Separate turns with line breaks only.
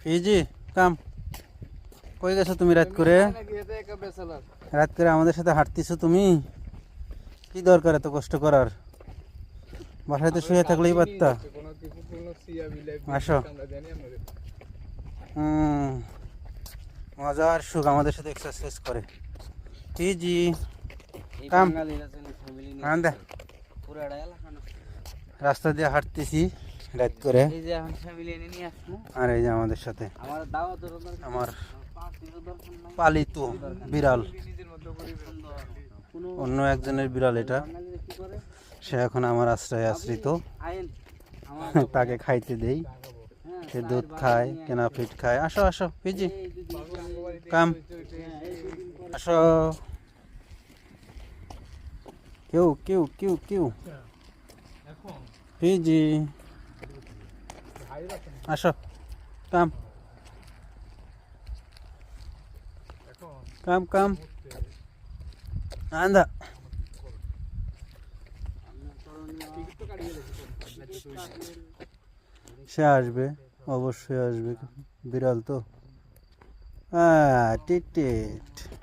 Fiji কাম, কই গেছো তুমি রাত করে? রাত করে আমাদের সাথে হাঁটতেছো তুমি? কি দরকার এত কষ্ট করার? বাসায় তো শুয়ে থাকলেই পারতা। আসো। মজার সুখ আমাদের সাথে এক্সারসাইজ করে। ফিজি কাম, আন্দা। রাস্তা দিয়ে হাঁটতেছি রাত করে, আর এই যে আমাদের সাথে আমার পালিত বিড়াল, অন্য একজনের বিড়াল এটা। সে এখন আমার আশ্রয়ে আশ্রিত। তাকে খাইতে দেই, সে দুধ খায়, কেনা ফিট খায়। আসো আসো ফিজি কাম, আসো। কেউ কেউ কেউ কেউ ফিজি আসো, কাম কাম কাম, আন্দা। সে আসবে, অবশ্যই আসবে, বিড়াল তো। টিট টিট।